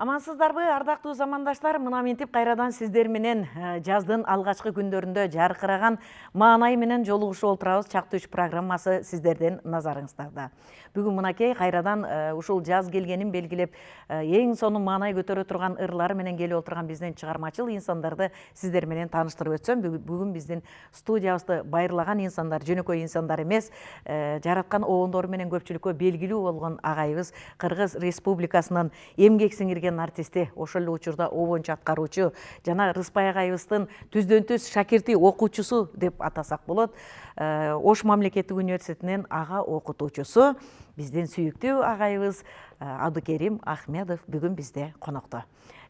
Амансыздарбы, ардактуу замандаштар, мына ментип кайрадан сиздер менен жаздын алгачкы күндөрүндө жаркыраган маанай менен жолугушуп олтурабыз. Чактуу үч программасы сиздердин назарыңыздарда. Бүгүн мынакей кайрадан ушул жаз келгенин белгилеп, эң сонун маанай көтөрө турган ырлары менен келип олтурган биздин чыгармачыл инсандарды сиздер менен тааныштырып өтсөм, бүгүн биздин студиябызды байырлаган инсандар, жөнөкөй инсандар эмес, жараткан обондору менен көпчүлүккө белгилүү болгон агайыбыз, Кыргыз Республикасынын эмгек сиңирген артисти, ошол эле учурда обончу аткаруучу жана Рыспай агайыбыздын түздөн түз шакирти, окуучусу деп атасак болот. Ош мамлекеттик университетинин ага окутуучусу, биздин сүйүктүү агайыбыз Абдыкерим Ахмедов бүгүн бизде конокто.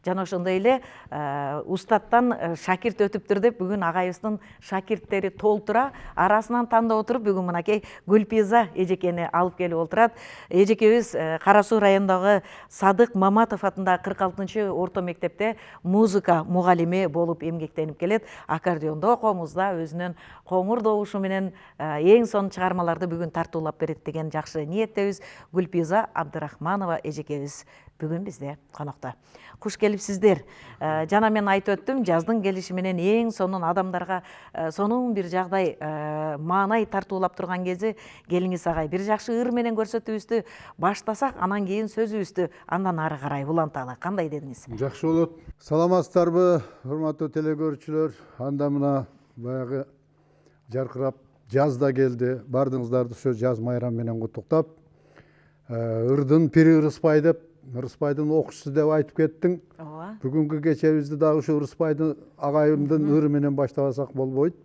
Жана ошондой эле устаттан шакирт өтүптүр деп бүгүн агайыбыздын шакирттери толтура, арасынан тандап отуруп бүгүн мынакей Гүлпиза эжекени алып келип олтурат. Эжекебиз Кара Суу районундагы Садык Маматов атындагы 46-чы орто мектепте музыка мугалими болуп эмгектенип келет. Аккордеондо, комузда өзүнүн коңур добушу менен эң сонун чыгармаларды бүгүн тартуулап берет деген жакшы ниеттебиз. Гүлпиза Абдырахманова эжекебиз бүгүн бизде конокто. Куш келипсиздер. Жана мен айтып өттүм, жаздын келиши менен эң сонун адамдарга сонун бир жагдай маанай тартуулап турган кези келиңиз агай. Бир жакшы ыр менен көрсөтүүбүздү баштасак, анан кийин сөзүбүздү андан ары карай уланталы. Кандай дедиңиз? Жакшы болот. Саламатсыздарбы, урматтуу телекөрүүчүлөр? Анда мына баягы жаркырап жаз да келди. Бардыңыздарды ошо жаз майрамы менен куттуктап, ырдын пири Рыспай деп, Рыспайдын окуучусу деп айтып кеттиң. Бүгүнкү кечебизди дагы ушу Рыспайдын агайымдын ыры менен баштабасак болбойт.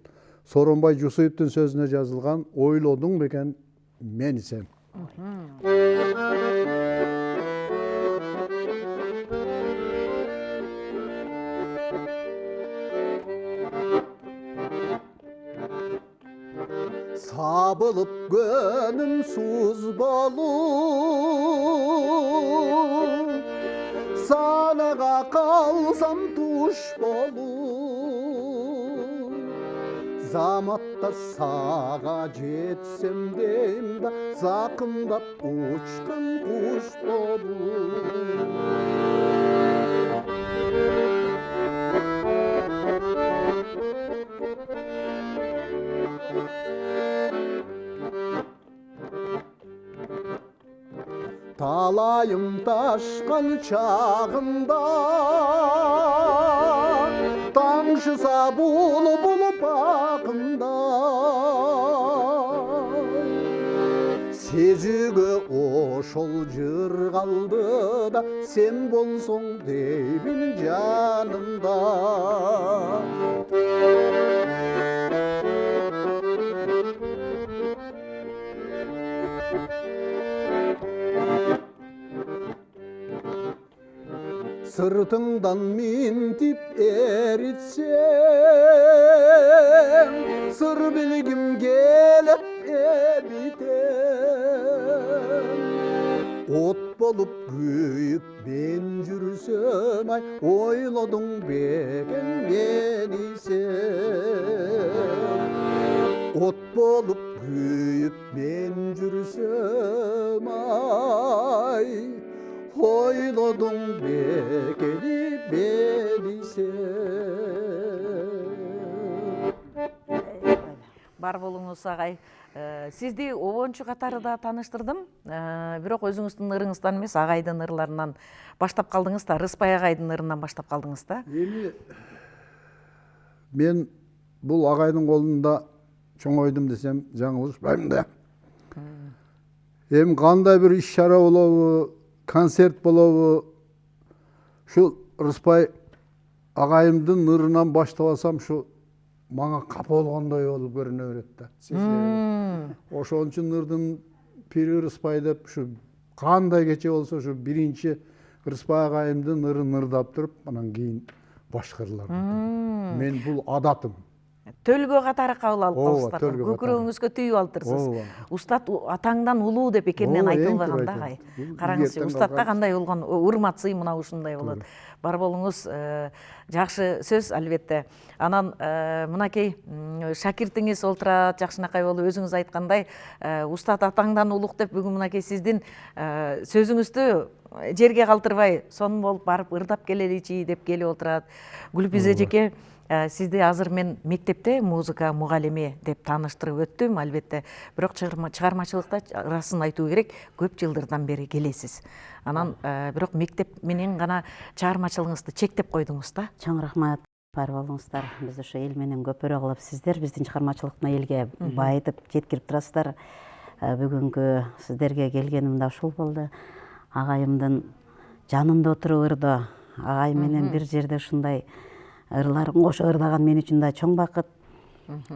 Сооронбай Жусуевдин сөзүнө жазылган "Ойлодуң бекен мени сен". Сабылып көнүм суз болуп, санага калсам туш болуп, заматта сага жетсем дейм да, закымдап учкан куш болуп. Талайым ташкан чагымда, таңшыса булуп акымда, сезүүгө ошол жыр калды да, сен болсоң дейбин жанымда. Sırtından mintip eritsem, sır bilgim gelip ebitem. Ot bolup kүйüp ben жүрсөm, ay oyladың beken meni sen. Ot bolup kүйüp ben жүрсөm, ay oyladың bekeni beni sen. Бар болуңуз агай. Сизди обончу катары да тааныштырдым. Бирок өзүңүздүн ырыңыздан эмес, агайдын ырларынан баштап калдыңыз да, Рыспай агайдын ырынан баштап калдыңыз да. Эми мен бул агайдын колунда чоңойдум десем жаңылышпайм да. Эми кандай бир иш-чара болобу, концерт болобу, ушу Рыспай агайымдын ырынан баштабасам ушу мага капа болгондой болуп көрүнө берет да. Ошон үчүн ырдын пири Рыспай деп ушу кандай кече болсо ушу биринчи Рыспай агайымдын ырын ырдап туруп, анан кийин башка ырларды. Мен бул адатым. Төлгө катары кабыл алып калсыздар. Көкүрөгүңүзгө түйүп алыптырсыз. Устат атаңдан улуу деп экенинен айтылбаган да агай. Караңызчы, устатка кандай болгон урмат сый мына ушундай болот. Бар болуңуз, жакшы сөз албетте. Анан мынакей шакиртиңиз олтурат, жакшынакай болуп өзүңүз айткандай, устат атаңдан улук деп бүгүн мынакей сиздин сөзүңүздү жерге калтырбай сонун болуп барып ырдап келеличи деп келип отурат. Гүлпиз эжеке, сизди азыр мен мектепте музыка мугалими деп тааныштырып өттүм, албетте. Бирок чыгармачылыкта ырасын айтуу керек, көп жылдардан бери келесиз. Анан бирок мектеп менен гана чыгармачылыгыңызды чектеп койдуңуз да. Чоң рахмат, бар болуңуздар. Биз ошо эл менен көпөрө кылып, сиздер биздин чыгармачылыкны элге байытып жеткирип турасыздар. Бүгүнкү сиздерге келгеним да ушул болду. Агайымдын жанында отуруп ырдоо, агай менен бир жерде ушундай ырларын кошо ырдаган мен үчүн да чоң бакыт.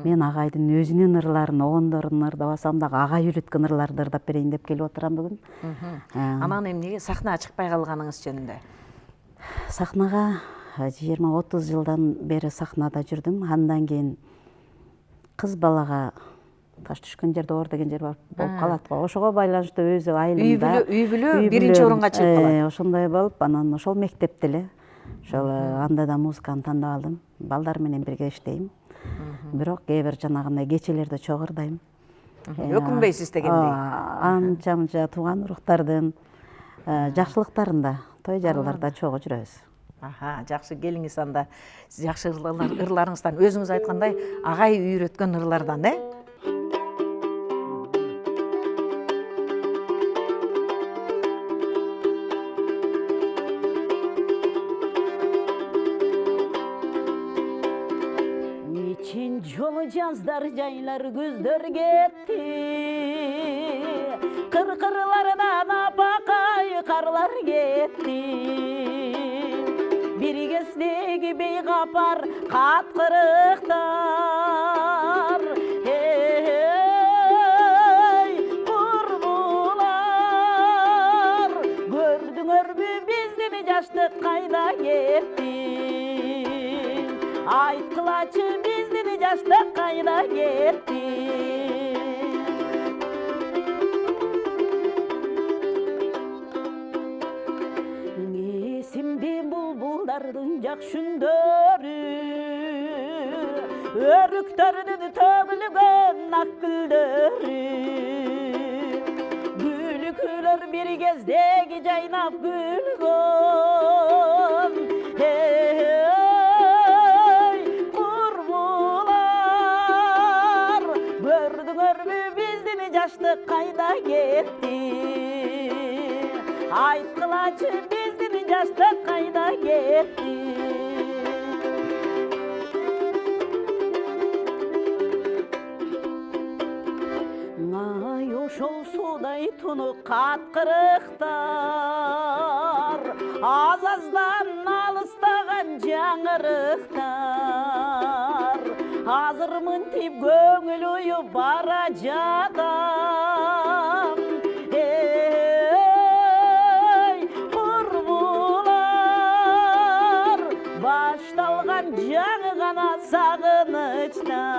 Мен агайдын өзүнүн ырларын, оондорун ырдабасам дагы агай үйрөткөн ырларды ырдап берейин деп келип отурам бүгүн. Анан эмнеге сахнага чыкпай калганыңыз жөнүндө? Сахнага 20-30 жылдан бери сахнада жүрдүм. Андан кийин кыз балага таш түшкөн жерде оор деген жер бар болуп калат го. Ошого байланыштуу өзү айылымда Үй бүлө биринчи орунга чыгып калат. Ошондой болуп, анан ошол мектепте эле ошол анда да музыканы тандап алдым. Балдар менен бирге иштейм. Бирок кээ бир жанагындай кечелерде чогуу ырдайм. Өкүнбөйсүз дегендей. Анча мынча тууган уруктардын жакшылыктарында, той жарыларда чогуу жүрөбүз. Жакшы, келиңиз анда. Сиз жакшы ырларыңыздан, өзүңүз айткандай, агай үйрөткөн ырлардан, Niçin yolu yazlar caylar güzdür gitti, Kırkırlardan apakay karlar gitti. Bir kesdegi bey kapar kat kırıktar, Hey kurbular, gördüңөр mü bizdin jaştık kayda gitti. Aytkılaçı bizdin jaştık kayda gitti. Esimde bulbuldardın jakşündörü, Örüktörünün tөгүлгөн ak gülдөрü. Gülükülөр bir kezdegi jaynap gülgön, Hey kurbular, gördüңөр mü bizdin jaştık kayda gitti. Aytkılaçı bizdin jaştık kayda gitti. Ay ошол судай тунук кат кырыктар, Аз-аздан алыстаган жаңырыктар, Азыр мынтип көңүл уюп бара жатам. Эй курбулар, башталган жаңы гана сагынычтар,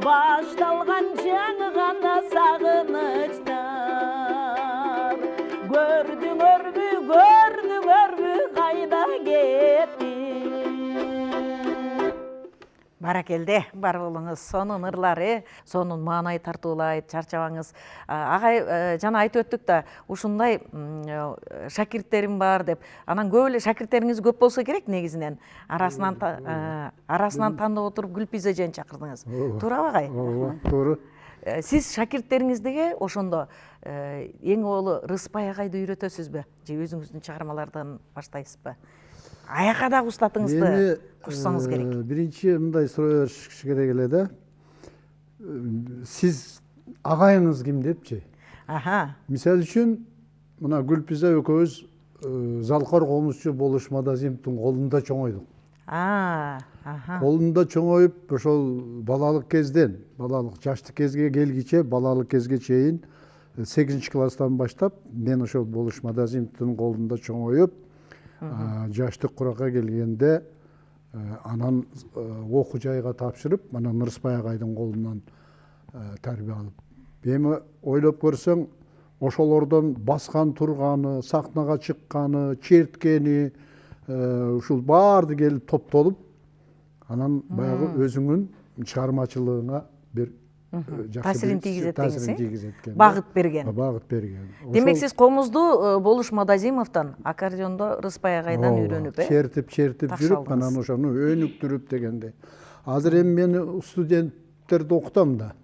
Башталган жаңы гана сагынычтар. Көрдүңөр мü кайда кетти. Баракелде, бар болуңуз. Сонун ырлары, сонун маанай тартуулайт, чарчабаңыз. Агай жана айтып өттүк да, ушундай шакирттерим бар деп. Анан көп эле шакирттериңиз көп болсо керек негизинен. Арасынан тандап отуруп Гүлпиз эжени чакырдыңыз. Туурабы агай? Ооба, туура. Сиз шакирттериңизге ошондо эң оолу Рыспай агайды үйрөтөсүзбү? Же өзүңүздүн чыгармалардан баштайсызбы? Аяка дагы устатыңызды кушсаңыз керек. Биринчи мындай суроо бериш керек эле да. Сиз агайыңыз ким депчи? Мисалы үчүн, мына Гүлпиза экөөбүз Залкар комузчу болуш Мадазимовдун колунда чоңойдук. Колунда чоңоюп, ошол балалык кезден, балалык жаштык кезге келгиче, балалык кезге чейин 8-класстан баштап мен ошол болуш Мадазимовдун колунда чоңоюп, жаштык куракка келгенде анан окуу жайга тапшырып, анан Рыспай агайдын колунан тарбия алып. Эми ойлоп көрсөң, ошолордон баскан турганы, сахнага чыкканы, черткени, ушул баарды келип топтолуп, анан баягы өзүңүн чыгармачылыгыңа бир Таасирин тийгизет таасирин деңиз, тийгизет экен. багыт берген. Багыт берген. Демек сиз комузду Болуш Мадазимовдон аккордеондо Рыспай агайдан үйрөнүп, чертип Так жүрүп, шалдыңыз. анан ошону өнүктүрүп дегенде. Азыр эми мен студенттерди окутам да.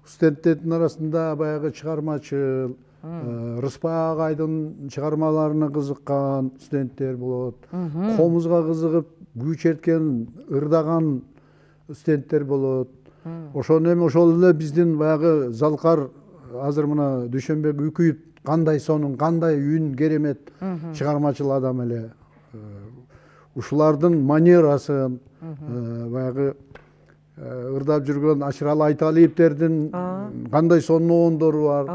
Студенттердин арасында баягы чыгармачыл, Рыспай агайдын чыгармаларына кызыккан студенттер болот. Комузга кызыгып, күй черткен, ырдаган студенттер болот. Ошону эми ошол эле биздин баягы Залкар азыр мына Дүйшөнбек Үкүйүп кандай сонун, кандай үн керемет чыгармачыл адам эле. Ушулардын манерасын, баягы ырдап жүргөн Ашыралы Айталиевтердин кандай сонун оондору бар.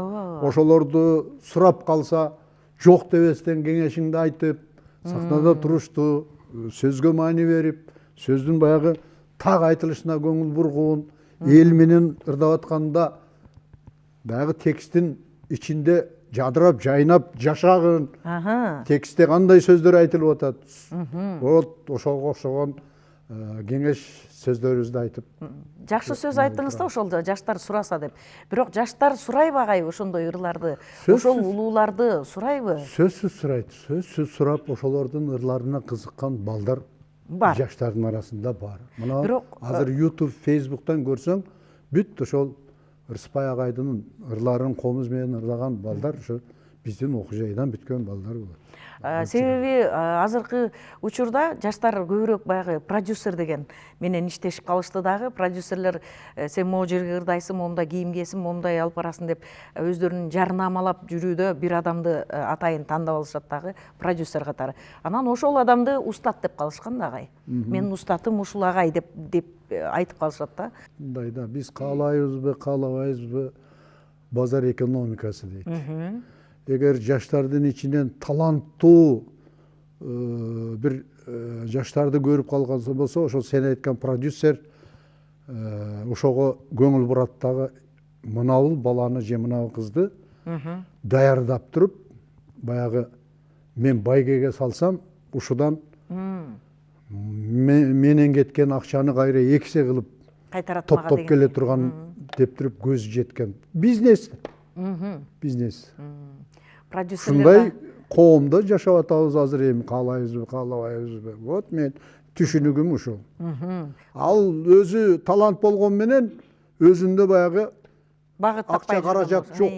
Ошолорду сурап калса, жок дебестен кеңешиңди айтып, сахнада турушту, сөзгө маани берип, сөздүн баягы так айтылышына көңүл бургун, эл менен ырдап атканда баягы текстин ичинде жадырап, жайнап, жашагын, текстте кандай сөздөр айтылып атат. Вот ошого окшогон кеңеш сөздөрүбүздү айтып. Жакшы сөз айттыңыз да ошол жаштар сураса деп. Бирок жаштар сурайбы агай ошондой ырларды, Сөзсүз. ошол улууларды сурайбы? Сөзсүз сурайт, сөзсүз сурап ошолордун ырларына кызыккан балдар Бар. жаштардын арасында бар. Мына Бирок, азыр YouTube, Facebook'тан көрсөң, бүт ошол Рыспай агайдын ырларын комуз менен ырдаган балдар ошо биздин окуу жайдан бүткөн балдар болот. Себеби азыркы учурда жаштар көбүрөөк баягы продюсер деген менен иштешип калышты дагы. Продюсерлер сен могу жерге ырдайсың, момундай кийим кийесиң, момундай алып барасың деп өздөрүнүн жарнамалап жүрүүдө бир адамды атайын тандап алышат дагы, продюсер катары. Анан ошол адамды устат деп калышкан да агай. Менин устатым ушул агай деп айтып калышат да. Мындай да биз каалайбызбы, каалабайбызбы, базар экономикасы дейт. Эгер жаштардын ичинен таланттуу бир жаштарды көрүп калган болсо, ошол сен айткан продюсер ошого көңүл бурат дагы, мынабул баланы же мынабул кызды даярдап туруп, баягы мен байгеге салсам, ушудан менен кеткен акчаны кайра экисе кылып Кайтарат мага топтоп келе турган деп туруп көзү жеткен. Бизнес. Бизнес. Ушундай коомдо жашап атабыз азыр, эми каалайбызбы, каалабайбызбы. Вот мен түшүнүгүм ушул. Ал өзү талант болгон менен өзүндө баягы акча каражат жок.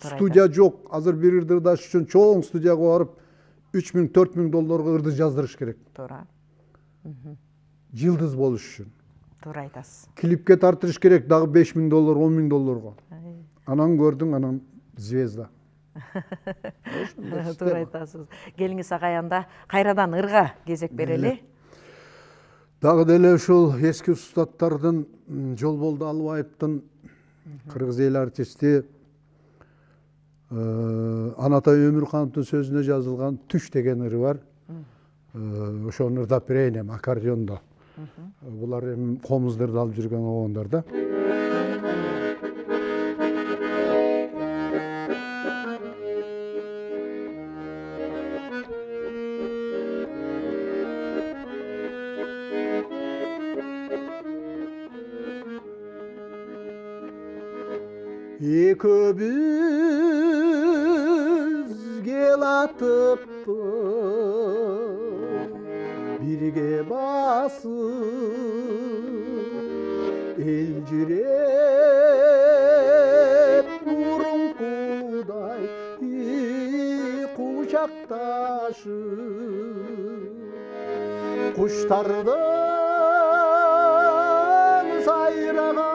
Студия жок. Азыр бир ырдаш үчүн чоң студияга барып 3000-4000 долларга ырды жаздырыш керек. Туура. Жылдыз болуш үчүн. Туура айтасыз. Клипке тартырыш керек дагы 5000 доллар, 10.000 долларга. Анан көрдүң, анан звезда. Туура айтасыз. Келиңиз агай, анда кайрадан ырга кезек берели. Дагы деле ушул эски устаттардын Жолболду Алыбаевдин кыргыз эл артисти Анатай Өмүрхановдун сөзүнө жазылган Түш деген ыры бар. Ошону ырдап берейин эми аккордеондо. Булар эми комуздарды алып жүргөн оондар да. Экөөбүз келатыппыз бирге басып, элжиреп мурункудай кучакташып, куштардын сайраганы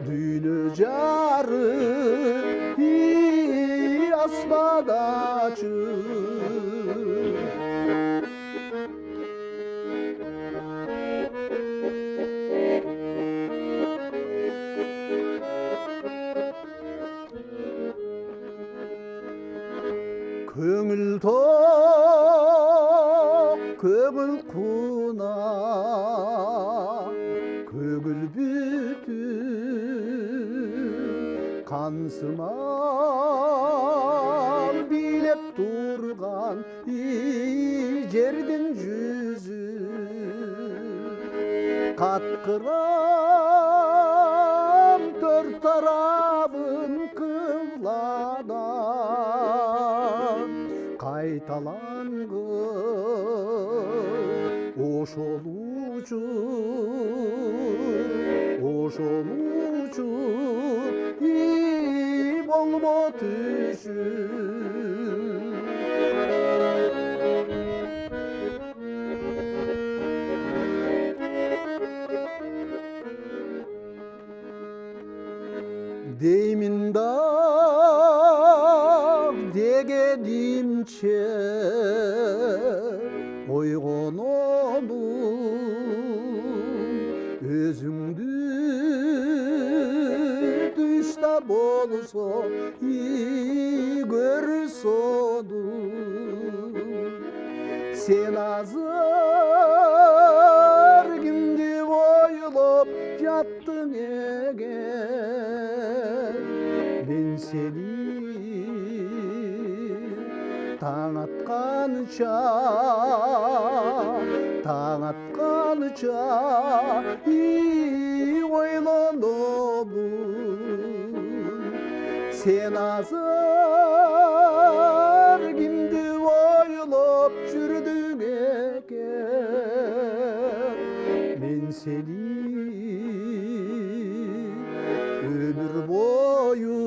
Düğünü jarı asmadaçı. Көңіл тоқ, көңіл қуна, көгіл бүтін, Kansımam bilep durgan жердің жүзі Қатқырам төрт тарабын кыбладан Қайталангы ошол учур ий болбот Деймін да дегенімше ойғанамын өзіңді düşte болса көрсөдүм сен азыр кимди ойлоп жаттың эгер мен сени таң атқанша ойланамын сен азыр кимди ойлоп жүрдүң экен мен сени өмүр бою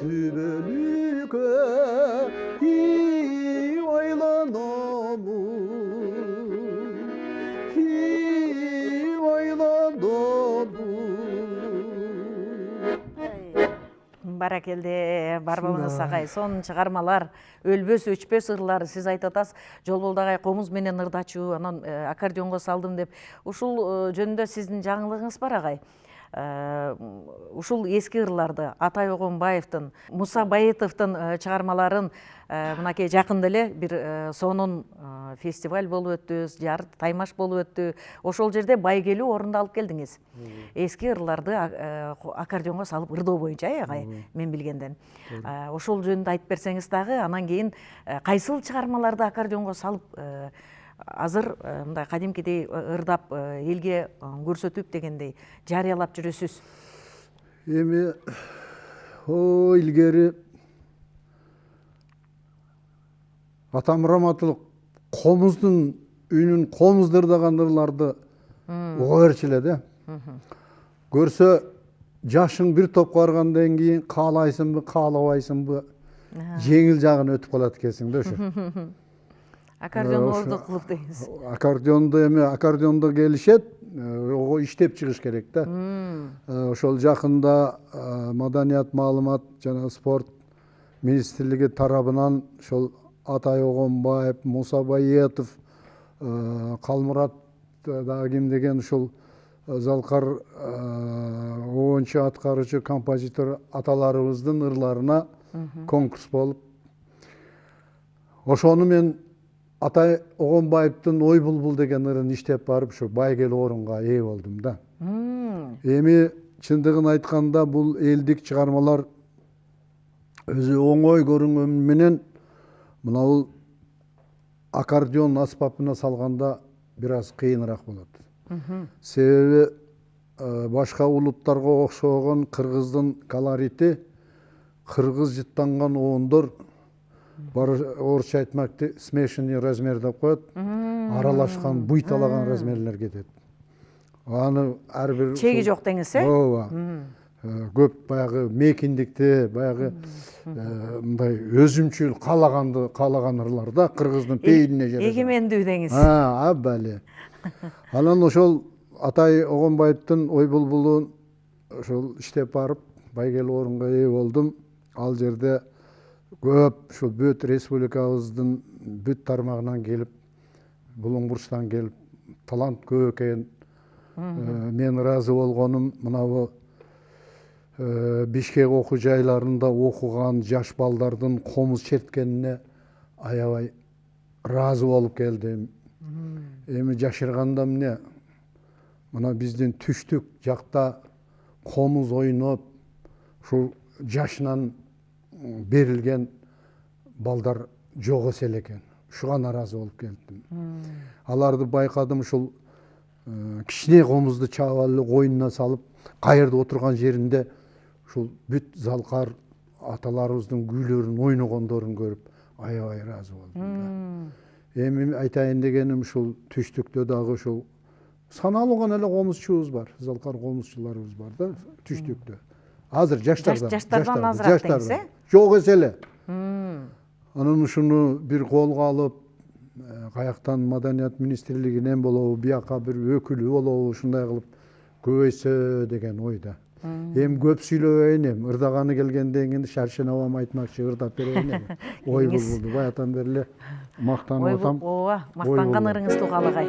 түбөлүккө Баракелде Барбалыңыз агай, сонун чыгармалар, өлбөс өчпөс ырлар. Сиз айтып атасыз, Жолболду агай комуз менен ырдачу, анан аккордеонго салдым деп. Ушул жөнүндө сиздин жаңылыгыңыз бар агай? Ушул эски ырларды Атай Огонбаевдин, Муса Байытовдун чыгармаларын мынакей жакында эле бир сонун фестиваль болуп өттү, жарык таймаш болуп өттү. Ошол жерде байгелүү орунду алып келдиңиз. Эски ырларды аккордеонго салып ырдоо боюнча агай, мен билгенден. Ошол жөнүндө айтып берсеңиз дагы, анан кийин кайсыл чыгармаларды аккордеонго салып азыр мындай кадимкидей ырдап элге көрсөтүп дегендей жарыялап жүрөсүз. Эми илгери атам раматылык комуздун үнүн комуздырдаган ырларды уга берчү эле да. Көрсө жашың бир топко баргандан кийин каалайсыңбы, каалабайсыңбы, жеңил жагын өтүп калат экенсиң да ошо. Аккордеон орду кылып дейсиз. Аккордеондо келишет, ого иштеп чыгыш керек да. Ошол жакында Маданият, маалымат жана спорт министрлиги тарабынан ошол Атай Огонбаев, Муса Байытов, Калмурат дагы ким деген ушул Залкар оончу аткаруучу композитор аталарыбыздын ырларына конкурс болуп, ошону мен Атай Огонбаевдин Ой булбул деген ырын иштеп барып, ушу байгелүү орунга ээ болдум да. Эми чындыгын айтканда бул элдик чыгармалар өзү оңой көрүнгөнү менен мынабул аккордеон аспабына салганда бир аз кыйыныраак болот. Себеби башка улуттарга окшогон кыргыздын колорити, кыргыз жыттанган оондор орусча айтмакты смешанный размер деп коет, аралашкан, буйталаган размерлер кетет. Аны ар бир чеги жок деңиз, ооба. Көп баягы мекиндикти, баягы мындай өзүмчүл каалаган ырларда кыргыздын пейилине жараша. Эгемендүү деңиз. Аббали. Анан ошол Атай Огонбаевдин Ой булбулун ошол иштеп барып, байгелүү орунга ээ болдум. Ал жерде көп ушул бүт республикабыздын бүт тармагынан келип, Булуңбурчтан келип, талант көп экен. Мен ыраазы болгонум мынабу Бишкек окуу жайларында окуган жаш балдардын комуз черткенине аябай ыраазы болуп келдим. Эми жашырганда эмне? Мына биздин түштүк жакта комуз ойноп, ушул жашынан берилген балдар жок экен. Ушуга наразы болуп келдим. Аларды байкадым, ушул кичине комузду чаап алып койнуна салып, каерде отурган жеринде ушул бүт залкар аталарыбыздын күүлөрүн ойногондорун көрүп аябай ыраазы болдум да. Эми айтайын дегеним ушул түштүктө дагы ушул саналуу гана эле комузчубуз бар, залкар комузчуларыбыз бар да түштүктө. Азыр жаштардан азыраак деңиз, э? Жок эле. Анан ушуну бир колго алып, каяктан Маданият министрлигинен болобу, бияка бир өкүлү болобу, ушундай кылып көбөйсө деген ойда. Эми көп сүйлөбөйүн, эми ырдаганы келгенден кийин Шаршен абам айтмакчы, ырдап берейин эми. Ой булбулду, баягыдан бери эле мактанып атам. Ооба, мактанган ырыңыз тугалыгай.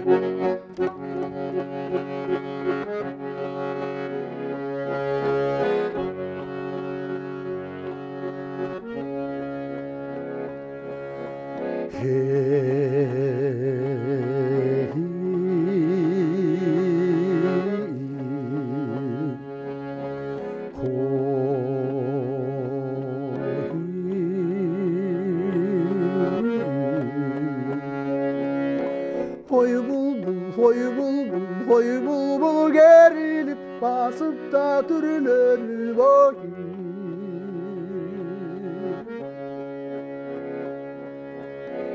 Oy bulbul gerilip basıp da türlönüp oy.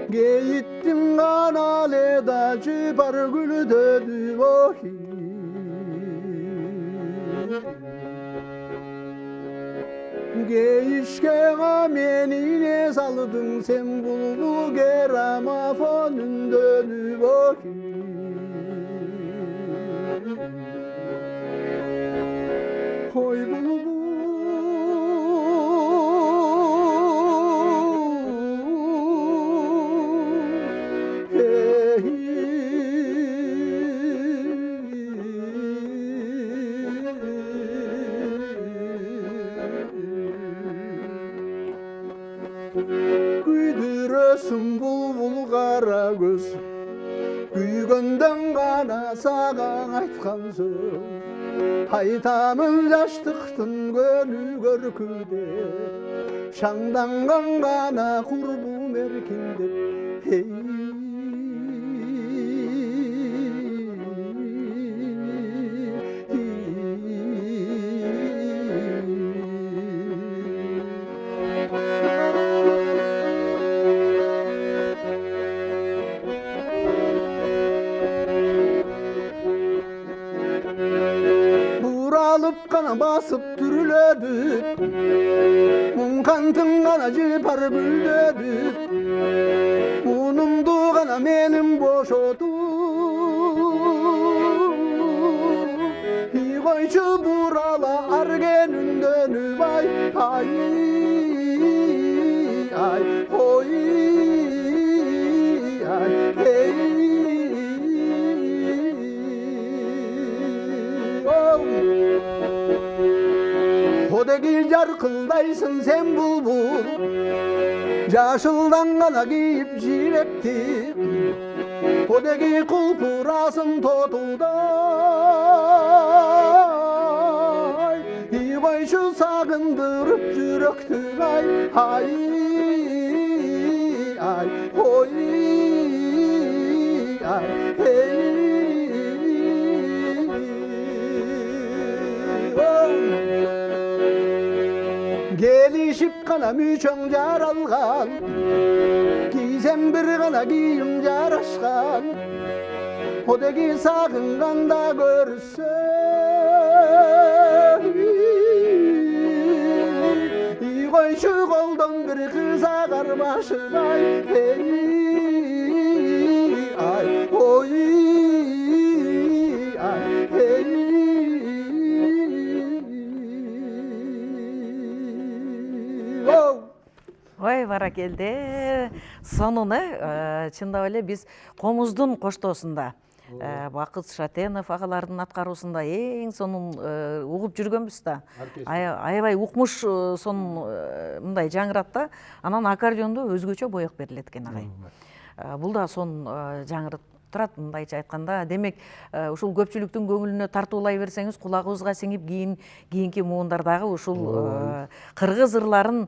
Geyittim kanaleda çıpar gülü dönüp oy. Geyişkega menine saldın sen bulbul grammofonun dönüp oy. Oy bulbul hey güydürösün bulbul kara göz Güygönden gana sagan aytkan söz Haytamın yaştıktın gönü görküde Şandangan gana kurbum erkinde Hey Alıp kana basıp türlödü Munkantın kana cipar büldödü Munumdu kana menim boşodu Higoyçu burala argenün dönü vay Ay ay oy ay hey Odegi jarkıldaysın sen bulbul Yaşıldan gana giyip jirekti Odegi kulpurasın totuday Higoy şu sagındırıp jürektü ay Ay ay oy ay hey Gelişip kana müçön jaralgan Giysem bir kana giyim jaraşkan Odegi sagınganda görse Igoy şu koldan bir kıza karmaşır ay Hey ay oy ay hey Ой, баракелде. Сонуны чындап эле биз комуздун коштоосунда Бакыт Шатенов агалардын аткаруусунда эң сонун угуп жүргөнбүз да. Аябай укмуш сонун мындай жаңырат да. Анан аккордеондо өзгөчө боек берилет экен агай. Бул да сонун жаңырат турат. Мындайча айтканда, демек ушул көпчүлүктүн көңүлүнө тартуулай берсеңиз, кулагыбызга сиңип кийинки муундардағы ушул кыргыз ырларын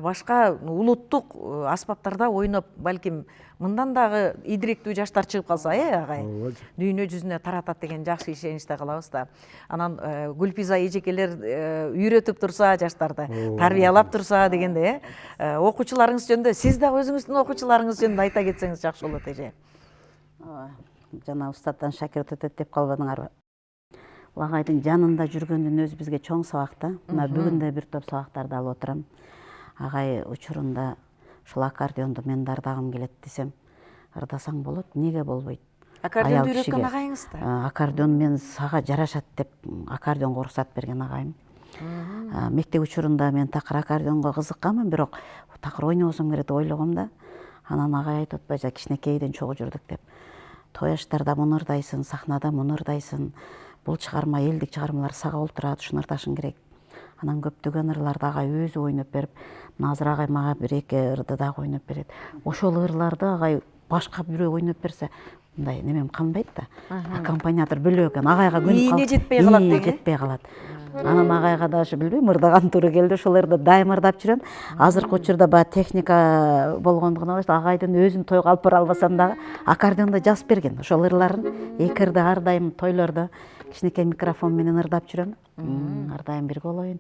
башка улуттук аспаптарда ойноп, балким мындан дагы идиректүү жаштар чыгып калса, агай, дүйнө жүзүнө таратат деген жакшы ишеничте калабыз да. Анан Гүлпиза эжекелер үйрөтүп турса жаштарды, тарбиялап турса дегенде, окуучуларыңыз жөнүндө, сиз да өзүңүздүн окуучуларыңыз жөнүндө айта кетсеңиз жакшы болот, эже. Жана устаттан шакирт өтөт деп калбадыңарбы? Агайдын жанында жүргөндүн өзү бизге чоң сабак да. Мына бүгүн да бир топ сабактарды алып отурам. Агай учурунда ушул аккордеонду мен ырдагым келет десем, ырдасаң болот, эмнеге болбойт? Аккордеонду үйрөткөн агайыңыз да? Аккордеон мен сага жарашат деп аккордеонго уруксат берген агайым. Мектеп учурунда мен такыр аккордеонго кызыкканмын, бирок такыр ойнобосом керек деп ойлогом да. Анан агай айтып атпайбы, кичинекейден чогуу жүрдүк деп. Той аштарда муну ырдайсың, сахнада муну ырдайсың. Бул чыгарма, элдик чыгармалар сага олтурат, ушуну ырдашың керек. Анан көптөгөн ырларды агай өзү ойноп берип, Назыр агай мага бир эки ырды дагы ойноп берет. Ошол ырларды агай башка бирөө ойноп берсе, мындай немем канбайт да. Аккомпаниатор бөлөк экен, агайга ийине жетпей калат деген. Жетпей калат. Анан агайга да ушу билбейм, ырдаган туура келди. Ошол ырды дайым ырдап жүрөм. Азыркы учурда баягы техника болгондугунан эле агайдын өзүн тойго алып бара албасам дагы аккордеондо жазып берген. Ошол ырларын эки ырды ар дайым тойлордо кичинекей микрофон менен ырдап жүрөм. Ар дайым бирге болоюн.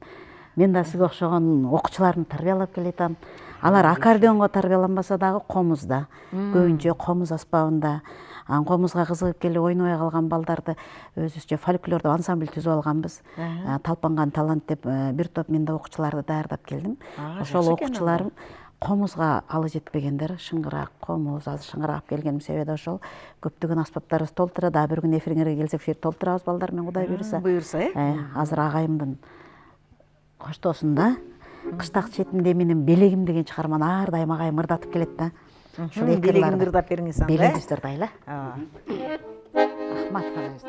Мен да сизге окшогон окуучуларымды тарбиялап келатам. Алар аккордеонго тарбияланбаса дагы комузда, көбүнчө комуз аспабында, комузга кызыгып келип ойнобой калган балдарды өзүбүзчө фольклордо ансамбль түзүп алганбыз. Талпанган талант деп бир топ мен да окуучуларды даярдап келдим. Ошол окуучуларым комузга алы жетпегендер, шыңгыраак, комуз, азыр шыңгыраак келгеним себеби ошол. Көптөгөн аспаптарыбыз толтура, да бир күн эфириңерге келсек ушул жерде толтурабыз балдар менен Кудай буйруса. Буйруса, Азыр агайымдын коштоосунда кыштак четинде менин белегим деген чыгарманы ар дайым агайым ырдатып келет да. Ушул белегимди ырдап бериңиз анда. Белегибизди ырдайлы. Ахмат агайыбыз.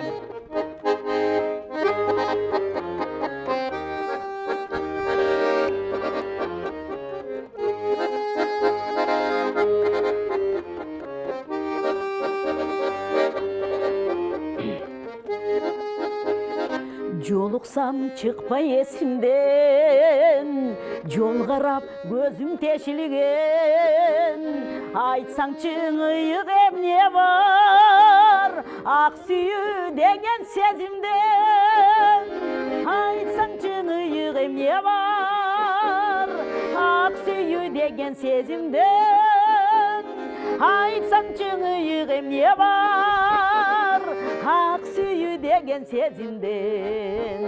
Жолуксам чыкпай эсимден, жол карап көзүм тешилген. Айтсаңчы ыйык эмне бар, ак сүйүү деген сезимден. Айтсаңчы ыйык эмне бар, ак сүйүү деген сезимден. Айтсаңчы ыйык эмне бар, ак сүйүү деген сезимден.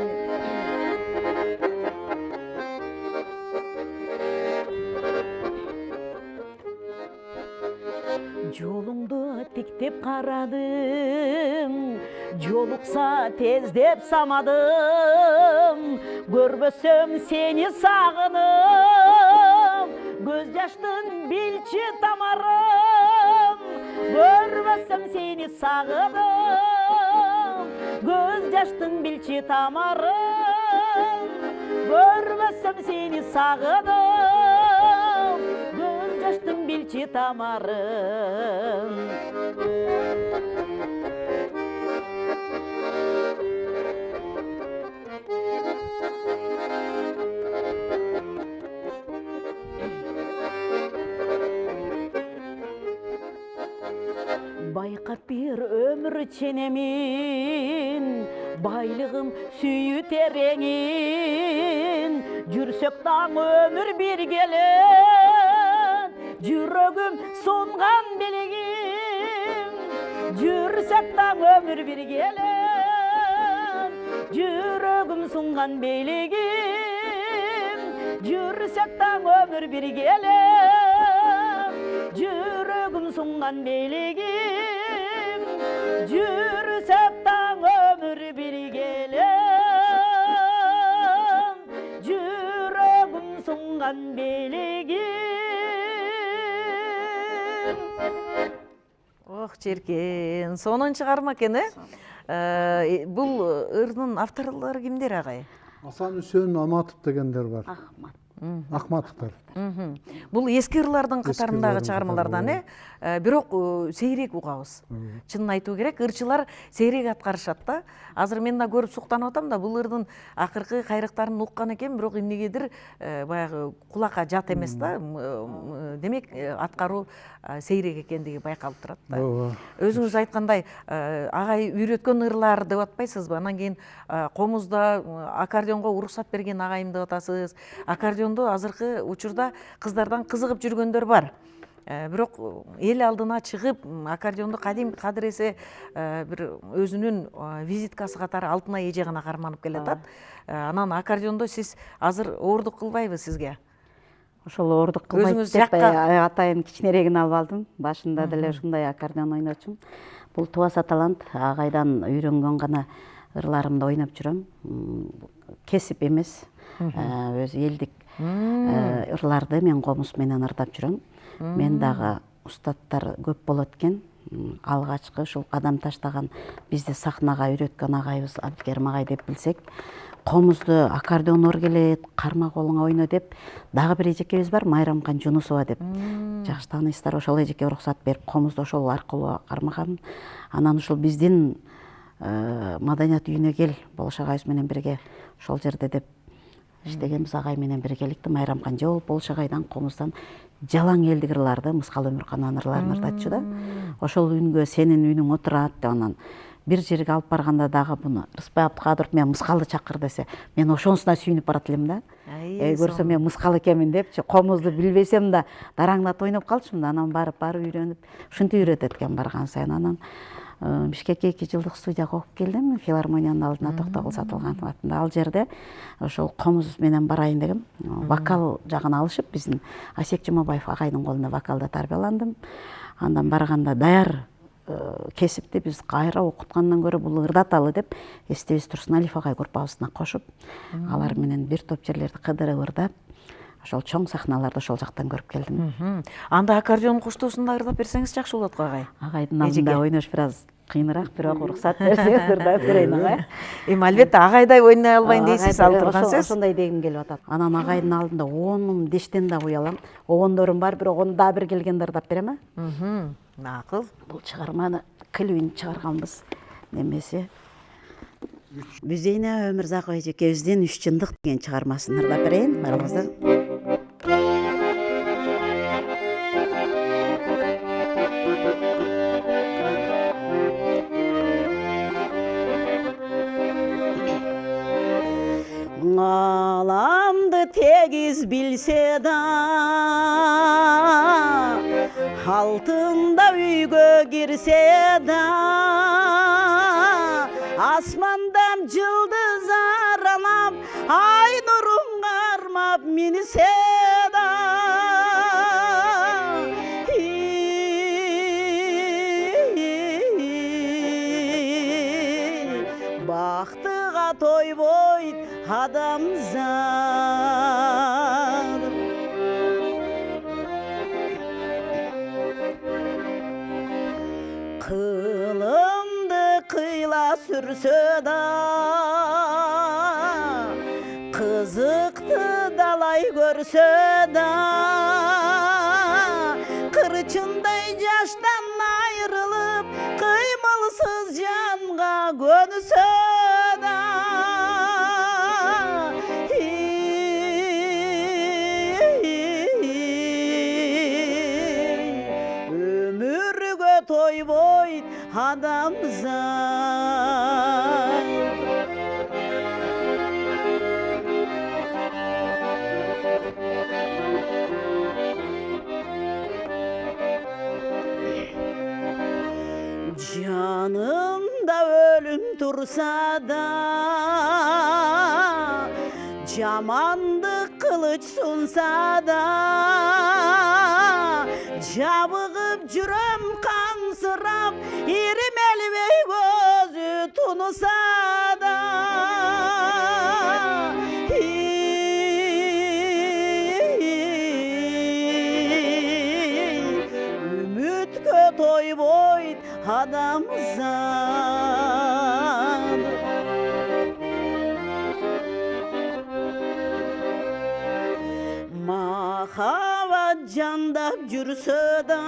Жолуңду тиктеп карадым, жолукса тездеп самадым. Көрбөсөм сени сагынып, көз жаштын билчи тамарым. Көрбөсөм сени сагынып, көз жаштын билчи тамарым. Көрбөсөм сени сагынып, көз жаштын билчи тамарым. Байкап бир өмүр ченемин, байлыгым сүйүү тереңин. Жүрсөк таң өмүр биргелен, жүрөгүм сунган белегим. Жүрсөк таң өмүр биргелен, жүрөгүм сунган белегим. Жүрсөк таң өмүр биргелен, жүрөгүм сунган белегим. Жүрсөк таң өмүр биргелен, жүрөгүм сунган белегим. Ох, черкен, сонун чыгарма экен, Бул ырдын авторлору кимдер, агай? Асан Үсен Аматов дегендер бар. Ахмат. Ахматовтар. Бул эски ырлардын катарындагы ырлардын чыгармалардан бирок сейрек угабыз. Чынын айтуу керек, ырчылар сейрек аткарышат да. Азыр мен да көрүп суктанып атам да, бул ырдын акыркы кайрыктарын уккан экен, бирок эмнегедир баягы кулакка жат эмес да. Демек аткаруу сейрек экендиги байкалып турат да. Өзүңүз айткандай, агай үйрөткөн ырлар деп атпайсызбы? Анан кийин комузда аккордеонго уруксат берген агайым деп атасыз. Аккордеондо азыркы учурда кыздардан кызыгып жүргөндөр бар. Бирок эл алдына чыгып аккордеонду кадимки кадыресе бир өзүнүн визиткасы катары алтын эже гана карманып келатат. Анан аккордеондо сиз азыр оордук кылбайбы сизге? Ошол оордук кылбайт Өзүңүз деп жакка атайын кичинерээгин алып алдым. Башында деле ушундай аккордеон ойночумун. Бул тубаса талант, агайдан үйрөнгөн гана ырларымды ойноп жүрөм. Кесип эмес. Өз элдик ырларды мен комуз менен ырдап жүрөм. Мен дагы устаттар көп болот экен. Алгачкы ушул кадам таштаган бизди сахнага үйрөткөн агайыбыз Абдикерим агай деп билсек, комузду аккордеон ор келет, кармак колуңа ойно деп, дагы бир эжекебиз бар, Майрамкан Жунусова деп. Жакшы тааныйсыздар, ошол эжеке уруксат берип, комузду ошол аркылуу кармагам. Анан ушул биздин маданият үйүнө кел, Болуш агайыбыз менен бирге ошол жерде деп иштегенбиз агай менен биргеликте. Майрамкан жол Болуш агайдан комуздан жалаң элдик ырларды, Мыскал Өмүркананын ырларын ырдатчу да. Ошол үнгө сенин үнүң отурат деп, анан бир жерге алып барганда дагы буну Рыспай Абдыкадыров мен Мыскалды чакыр десе, мен ошонусуна сүйүнүп барат элем да. Көрсөм мен Мыскал экенмин депчи, комузду билбесем да дараңнат ойноп калчумун да. Анан барып үйрөнүп, ушинтип үйрөтөт экен барган сайын. Анан Бишкекке 2 жылдык студияга окуп келдим, филармониянын алдына Токтогул Сатылганов атында. Ал жерде ошол комуз менен барайын дегем. Вокал жагын алышып, биздин Асек Жумабаев агайдын колунда вокалда тарбияландым. Андан барганда даяр кесипти биз кайра окуткандан көрө бул ырдаталы деп Эстебиз Турсуналиев агай группабызына кошуп, алар менен бир топ жерлерди кыдырып ырдап, ошол чоң сахналарды ошол жактан көрүп келдим. Анда аккордеон куштуусунда ырдап берсеңиз жакшы болот го агай. Агайдын алдында ойнош бир аз кыйыныраак, бирок уруксат берсеңиз ырдап берейин агай. Албетте агайдай ойной албайм дейсиз, ал турган сөз. Ошондой дегим келип атат. Анан агайдын алдында 10 дештен да уялам. Огондорум бар, бирок onu дагы бир келгенде ырдап берем. Макул. Бул чыгарманы клибин чыгарганбыз. Немесе Бүзейна Өмүрзакова эжекебиздин 3 чындык деген чыгармасын ырдап берейин. Барыңыздар. Галамды тегиз билсе да, алтында үйгө кирсе да, асмандан жылдыз аралап, ай нурун кармап минсе да, бактыга тойбойт адамзат. Кылымды кыйла сүрсө да, кызыкты далай көрсө да, кырчындай жаштан айрылып, кыймылсыз жанга көнсө да, өмүргө тойбойт адамзат. Жанымда өлүм турса да, жамандык кылыч сунса да, жабыгып жүрөм кансырап, ирмелбей көзү тунуса да, үмүткө тойбойт адамзат. махаббат жандап жүрсө да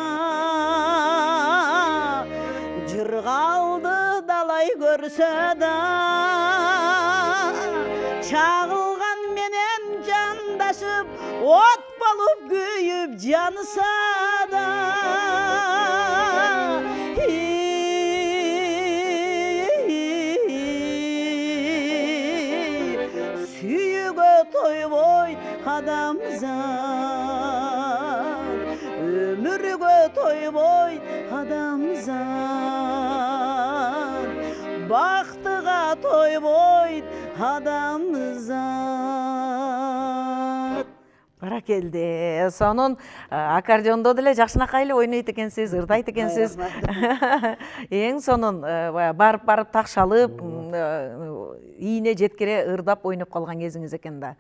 жыргалды далай көрсө да чагылган менен жандашып от болуп күйүп жанса да сүйүүгө тойбой адамзат өмүргө тойбой адамзат бактыга тойбой адамзат. Баракелде. Сонун аккордеондо деле жакшынакай эле ойнойт экенсиз, ырдайт экенсиз. Эң сонун барып такшалып, ийине жеткире ырдап ойноп калган кезиңиз экен да.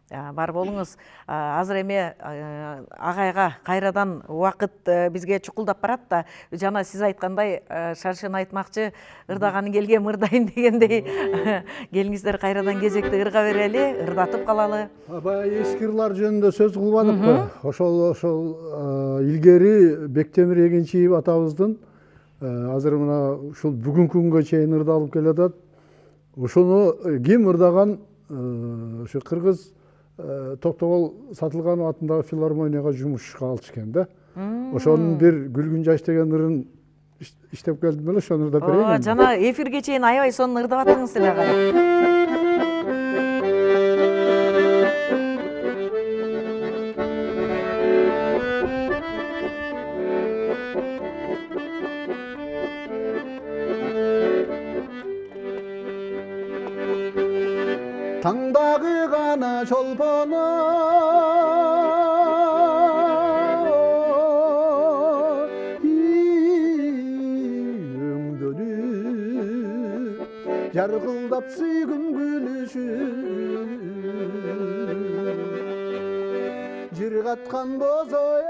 Бар болуңуз. Азыр эме агайга кайрадан убакыт бизге чукулдап барат да, жана сиз айткандай шаршыны айтмакчы, ырдаганың келгем ырдайм дегендей. Келиңиздер кайрадан кезекти ырга берели, ырдатып калалы. Баягы эски ырлар жөнүндө сөз кылбадыкпы? Ошол илгери Бектемир Эгенчиев атабыздын азыр мына ушул бүгүнкү күнгө чейин ырдалып келатат. Ошону ким ырдаган? Ушу кыргыз Токтогул Сатылганов атындагы филармонияга жумушка алышкан да. Ошонун бир Гүлгүн жаш деген ырын иштеп келдим эле, ошону ырдап берейин. Жана эфирге чейин аябай сонун ырдап аттыңыз эле агай. Таңдағы ғана шолпоны өңдөнүп жарқылдап сүйгүн гүлүшү жыргатқан бозой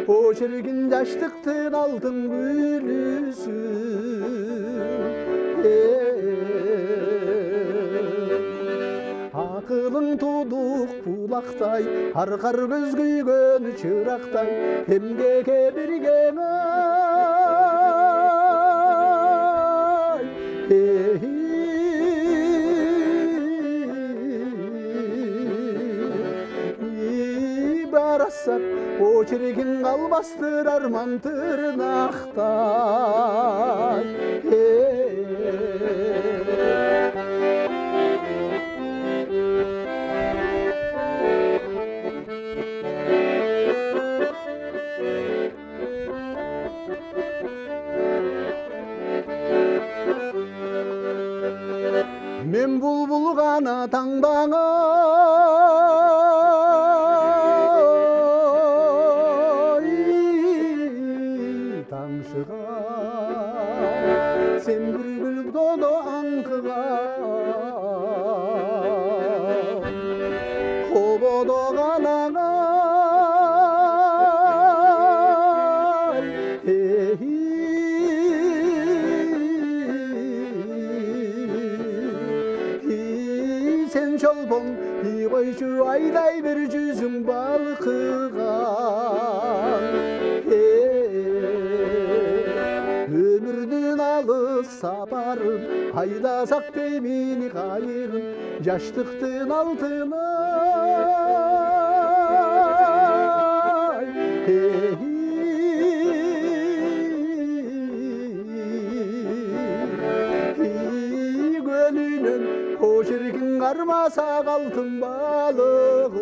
Oşergin yaşlıktın altın gülüsün Akılın tuduk bulaktay Harkar göz güygön çıraktay Hemgeke birgen ay Barasak Oçergin kalbastır arman tırnaktan Men bulbul gana tangdana Sen bülbül dodo ankıga Hobodo ganana Sen şolpon koyşu ayday bir cüzün balkıgan Ömürdün alыс saparın Haydasak demini kayığın Yaşlıktın altına Gönlünün hoşergin karmasak altın balığı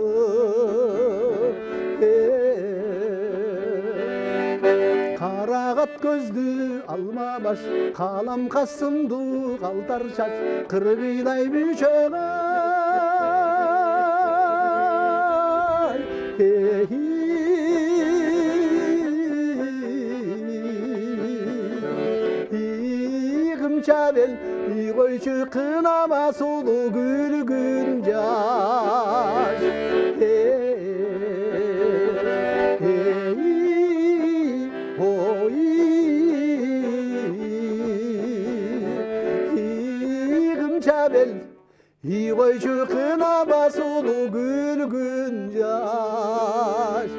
Karağat gözlü alma baş Kalam kasımdı kaltar şaş Kırgıyday büçön ay Gımçavel koyçu kınama sulu gülgün jaş бел ий койчу кынаба сулуу күлгүн жаш.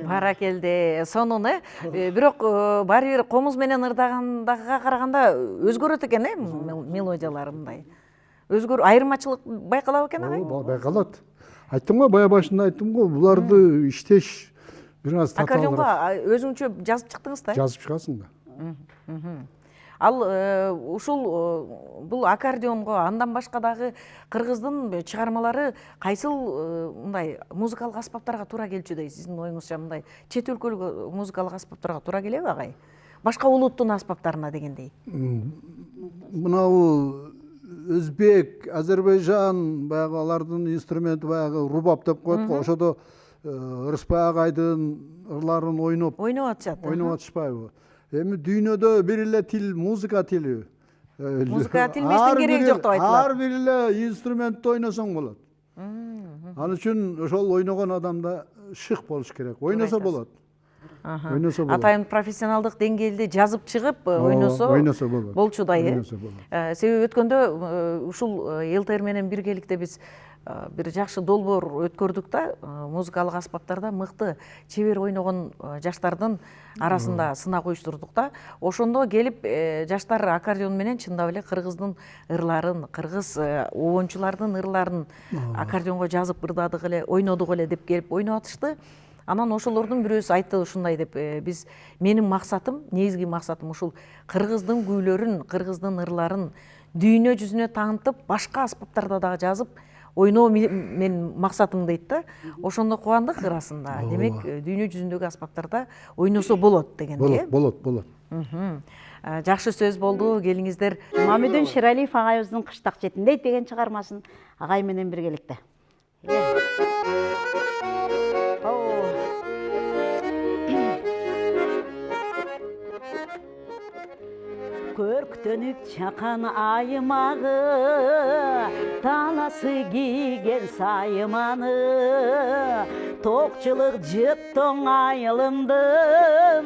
Баракелде. Сонун бирок баары бир комуз менен ырдагандага караганда өзгөрөт экен мелодиялары мындай. Айырмачылык байкалат экен агай? Байкалат. Айттым го, бая башында айттым го, буларды иштеш бир аз татаалыраак. Аккордеонго өзүңчө жазып чыктыңыз да? Жазып чыгасың да. Ал ушул бул аккордеонго андан башка дагы кыргыздын чыгармалары кайсыл мындай музыкалык аспаптарга туура келчүдөй? Сиздин оюңузча мындай чет өлкөлүк музыкалык аспаптарга туура келеби агай? Башка улуттун аспаптарына дегендей. Мынау Өзбек, Азербайжан баягы алардын инструменти баягы рубаб деп коет го. Ошодо Рыспай агайдын ырларын ойноп атышат. Атышпайбы? Эми дүйнөдө бир эле тил, музыка тили. Музыка тилмештин кереги жок деп айтылат. Ар бир эле инструментти ойносоң болот. Ал үчүн ошол ойногон адамда шык болуш керек. Ойносо болот. Атайын профессионалдык деңгээлде жазып чыгып ойносо болчудай. Себеби өткөндө ушул ЛТР менен биргеликте биз бир жакшы долбоор өткөрдүк да, музыкалык аспаптарда мыкты чебер ойногон жаштардын арасында сынак уюштурдук да. Ошондо келип жаштар аккордеон менен чындап эле кыргыздын ырларын, кыргыз обончулардын ырларын аккордеонго жазып ырдадык эле, ойнодук эле деп келип ойноп атышты. Анан ошолордун бирөөсү айтты ушундай деп, биз менин максатым, негизги максатым ушул кыргыздын күүлөрүн, кыргыздын ырларын дүйнө жүзүнө таанытып, башка аспаптарда дагы жазып ойноо менин максатым дейт да. Ошондо кубандык ырасында. Демек, дүйнө жүзүндөгү аспаптарда ойносо болот дегенди. Болот. Жакшы сөз болду, келиңиздер. Мамеден Ширалиев агайыбыздын Кыштак четинде деген чыгармасын агай менен биргеликте. Көрктөнүп чакан айымагы, таласы кийген сайыманы, токчулук жыттың айылымдын,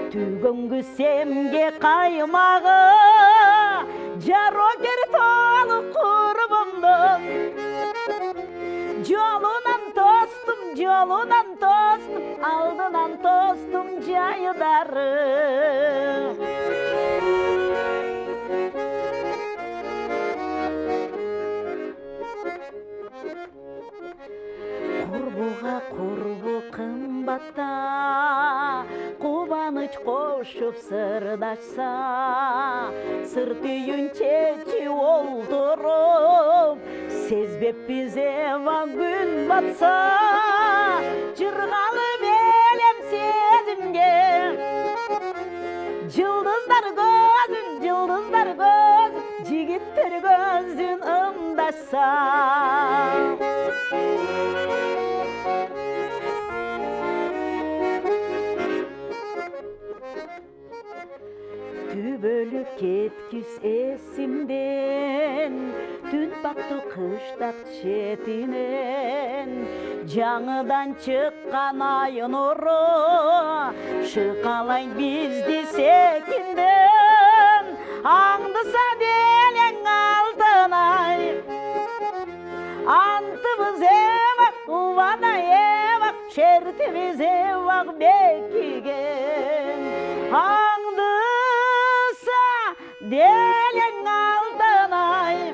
түйгөнгү семге кайымагы, жарогер тоолу курбумдун, жолунан тостум, алдынан тостум жайдары. Курбуга курбу кымбатта, кубаныч кошуп сырдашса, сыр түйүн чечип олтуруп, сезбеппиз эва күн батса, жыргалы белем сезимге, жылдыздар көзүн, жигиттер көзүн ымдашса. Түбөлүп кеткүс эсимден, түн бакту кыштак четинен, жаңыдан чыккан ай нуру, шыкалайт бизди секинден, аңдыса делең алтын ай, антыбыз эвак, убана эвак, шертибиз эвак бекиген, делең алтын ай,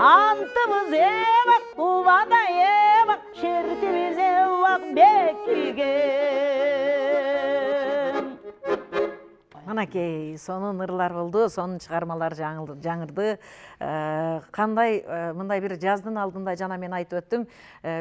антыбыз эвак, убада эвак, шертибиз эвак бекиген. Манакей, сонун ырлар болду, сонун чыгармалар жаңырды. Кандай мындай бир жаздын алдында жана мен айтып өттүм,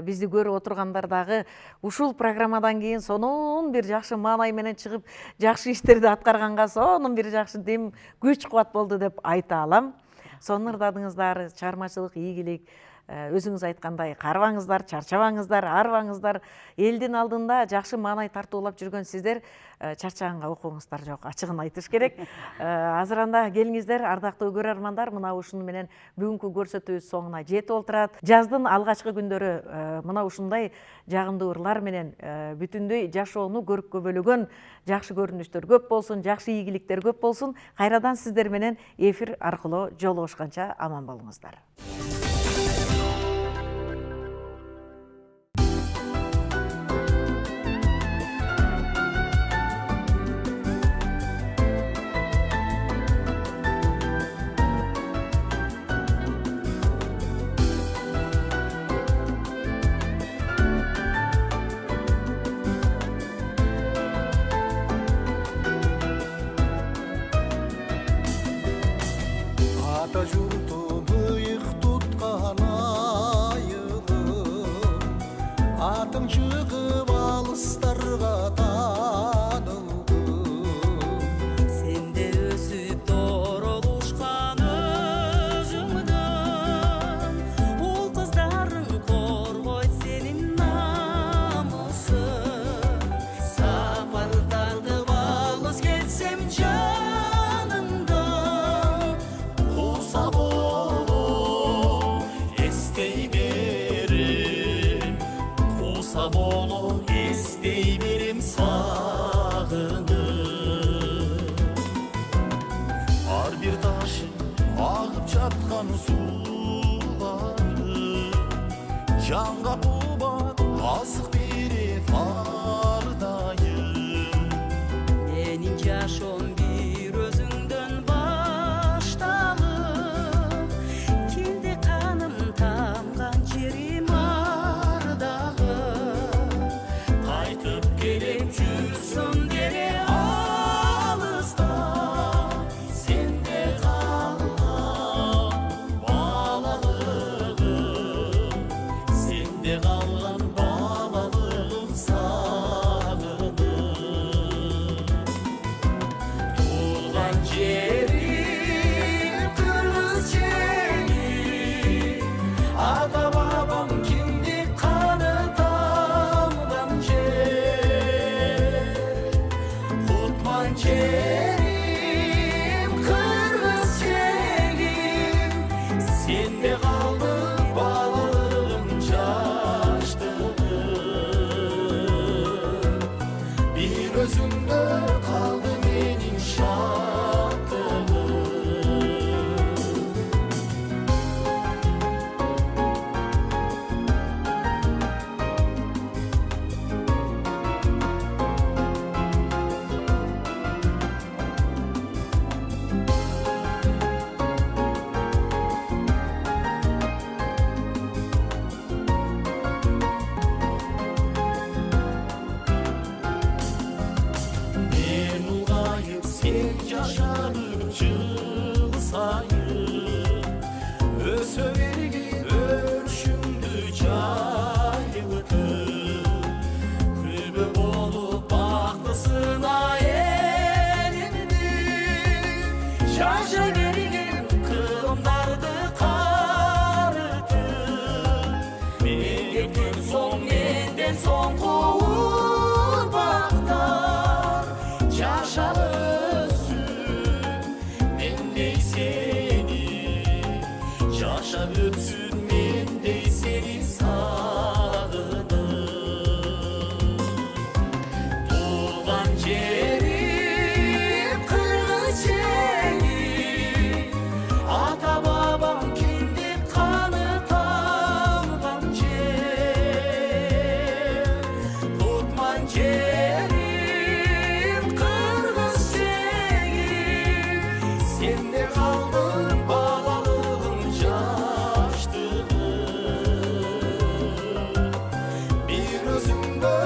бизди көрүп отургандар дагы ушул программадан кийин сонун бир жакшы маанай менен чыгып, жакшы иштерди аткарганга сонун бир жакшы дем, күч кубат болду деп айта алам. Сонун ырдадыңыздар, чыгармачылык ийгилик, өзүңүз айткандай карбаңыздар, чарчабаңыздар, арбаңыздар. Элдин алдында жакшы маанай тартуулап жүргөн сиздер чарчаганга окуңуздар жок, ачыгын айтыш керек. Азыр анда келиңиздер, ардактуу көрөрмандар, мына ушуну менен бүгүнкү көрсөтүүбүз соңуна жетип олтурат. Жаздын алгачкы күндөрү мына ушундай жагымдуу ырлар менен бүтүндөй жашоону көрккө бөлөгөн жакшы көрүнүштөр көп болсун, жакшы ийгиликтер көп болсун. Кайрадан сиздер менен эфир аркылуу жолугушканча аман болуңуздар. Ата журтун ыйык туткан айылым, атың чыгып алыстарга таанылдым. Сенде өсүп торолушкан өзүңдөн, ул кыздарың коргойт сенин намысың. Сапар тартып алыс кетсем жаныңдан, куса болуп эстей берем, куса болуп эстей берем сагынып. Ар бир ташы агып жаткан суулары, жанга кубат азык берет ардайым. Менин жашоом бир өзүңдөн башталып, килди каным тамган жерим ардагы. Кайтып келем жүрсүң дере алыста, сенде калган балалыгым, сенде калган балалыгым сагынып. Туулган жерим кыргыз жери, ата бабам киндик каны тамган жер. Кутман жерим кыргыз жерим, сенде калды балалыгым жаштыгым. Бир өзүңдө калды менин шаттыгым. Мен улгайып сен жашанып жыл сайын, өсө бергин өрүшүңдү жайылтып. Күбө болуп бактысына элимди, жашай бергин кырымдарды карытып. Менден соң урпактар жашап өтсүн мендей сени, жашап өтсүн мендей сени сагынып. Туулган жерим кыргыз жерим, ата бабам киндик каны тамган жер. Кутман жерим кыргыз жерим, сенде калды балалыгым жаштыгым. Бир өзүңдө